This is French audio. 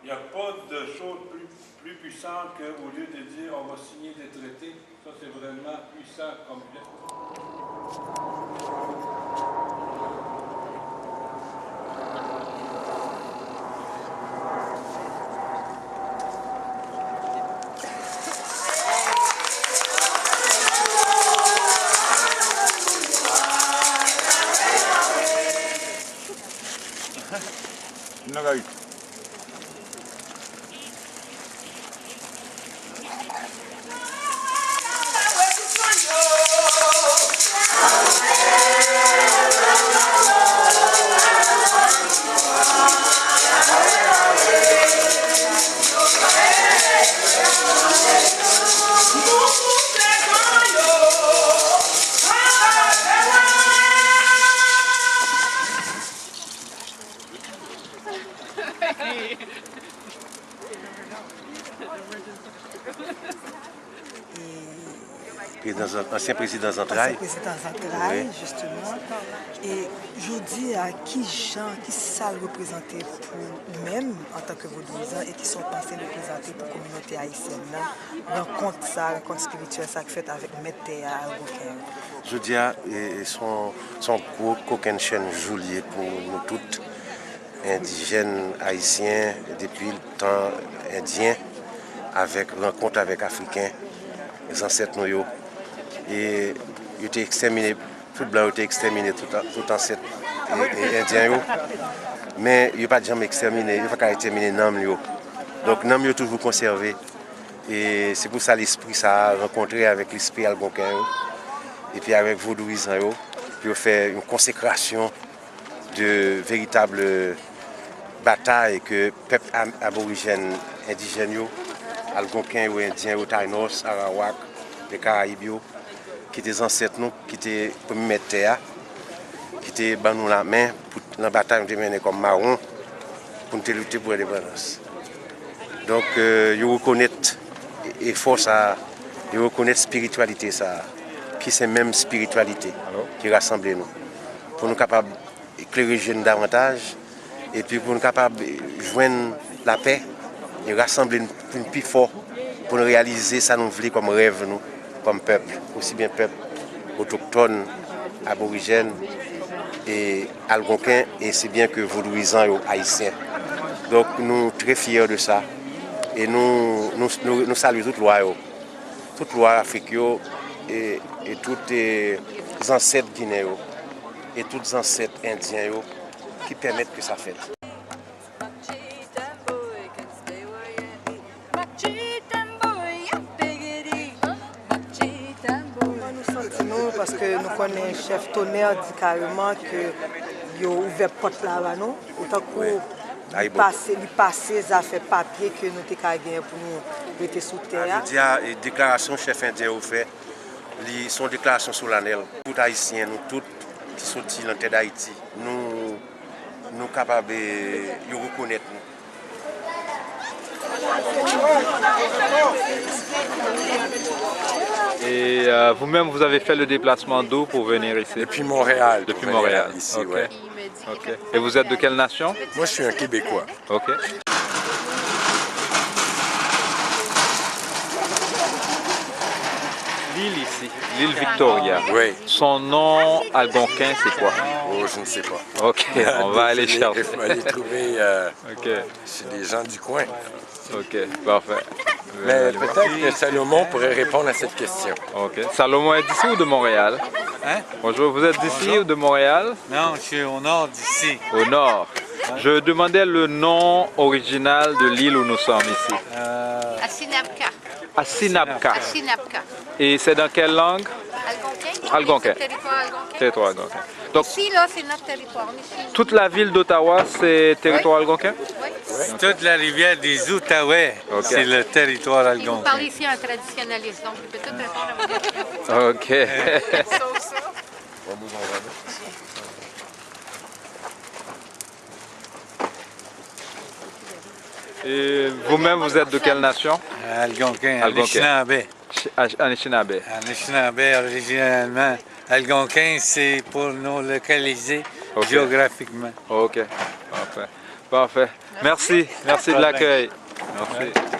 Il n'y a pas de chose plus puissante qu'au lieu de dire on va signer des traités. Ça, c'est vraiment puissant comme Ancien président Zantraille. Ancien président Zantraille, justement. Et je dis à qui ça le représentait pour eux-mêmes en tant que vaudouisants et qui sont pensés représenter pour la communauté haïtienne. Rencontre spirituelle, ça fait avec Météa Algonquin. Je dis à son gros coquin chaîne Juliet pour nous toutes, indigènes haïtiens, depuis le temps indien, avec rencontre avec Africains, les ancêtres nous. Et il était exterminé, tout blanc était exterminé, tout ancêtre indien. Mais il n'a pas jamais exterminé, il n'a pas exterminé Nam. Donc Nam est toujours conservé. Et c'est pour ça l'esprit ça a rencontré avec l'esprit algonquin. Et puis avec vaudouisants, puis on fait une consécration de véritable bataille que le peuple aborigène, indigène, algonquin ou indien, Taïnos, Arawak, les Caraïbes, qui étaient ancêtres nous, qui étaient premiers terre, qui étaient ban nous la main pour la bataille nous menée comme marron pour nous lutter pour l'indépendance. Donc ils reconnaissent effort ça, ils reconnaissent spiritualité ça, qui c'est même spiritualité qui rassemble nous, pour nous capables d'éclairer jeunes davantage et puis pour nous capables de joindre la paix et rassembler nous plus fort pour nous réaliser ça nous voulons comme rêve nous. Comme peuple, aussi bien peuple autochtone, aborigène et algonquin, et c'est bien que vaudouisants et haïtiens. Donc nous sommes très fiers de ça. Et nous saluons toute loi africaine et tous les ancêtres guinéens et tous les ancêtres indiens qui permettent que ça fasse. Parce que nous connaissons le chef Tonnerre dit carrément qu'il a ouvert la porte là-bas, autant qu'il passe les affaires papier que nous avons gagné pour nous rester sous terre. Je dis à la déclaration chef indien au fait, son déclaration solennelle. Tout haïtien, nous tous qui sont dans la tête d'Haïti, nous sommes capables de reconnaître nous. Et vous-même, vous avez fait le déplacement d'où pour venir ici? Depuis Montréal. Depuis Montréal, ici, okay. Ouais. Okay. Et vous êtes de quelle nation? Moi, je suis un Québécois. Ok. L'île ici, l'île Victoria. Oui. Son nom algonquin, c'est quoi? Oh, je ne sais pas. Ok, on va aller chercher. Il faut aller trouver chez des gens du coin. Ok, parfait. Mais peut-être que Salomon pourrait répondre à cette question. Ok. Salomon est d'ici ou de Montréal? Hein? Bonjour, vous êtes d'ici ou de Montréal? Non, je suis au nord d'ici. Au nord. Je demandais le nom original de l'île où nous sommes ici. Asinabka. Asinabka. Asinabka. Et c'est dans quelle langue? Algonquin. Algonquin. Territoire algonquin. Territoire algonquin. Donc, ici, là, c'est notre territoire. Ici. Toute la ville d'Ottawa, c'est territoire algonquin? Oui. Toute la rivière des Outaouais, c'est le territoire Et vous algonquin. parlez ici en traditionnaliste, donc je peux tout répondre à vos questions. Ok. Sauf ça. Et vous-même, vous êtes de quelle nation? Algonquin, Algonquin. Anishinaabe. Anishinaabe. Anishinaabe, originalement, Algonquin, c'est pour nous localiser Ok. géographiquement. Ok, parfait. Parfait. Merci de l'accueil. Merci.